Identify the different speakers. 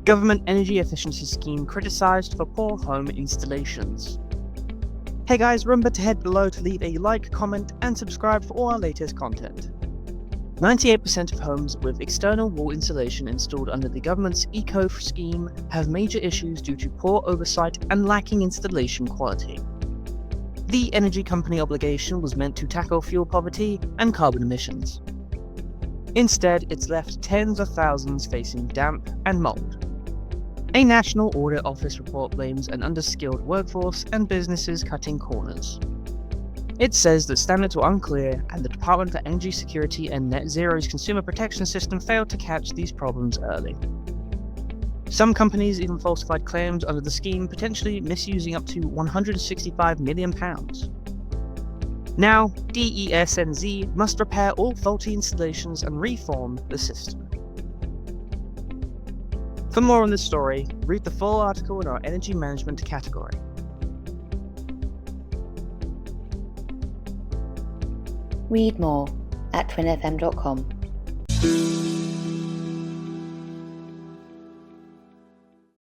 Speaker 1: Government Energy Efficiency Scheme criticised for poor home installations. Hey guys, remember to head below to leave a like, comment, and subscribe for all our latest content. 98% of homes with external wall insulation installed under the government's Eco scheme have major issues due to poor oversight and lacking installation quality. The energy company obligation was meant to tackle fuel poverty and carbon emissions. Instead, it's left tens of thousands facing damp and mold. A National Audit Office report blames an underskilled workforce and businesses cutting corners. It says that standards were unclear and the Department for Energy Security and Net Zero's consumer protection system failed to catch these problems early. Some companies even falsified claims under the scheme, potentially misusing up to £165 million. Now, DESNZ must repair all faulty installations and reform the system. For more on this story, read the full article in our energy management category.
Speaker 2: Read more at TWinFM.com.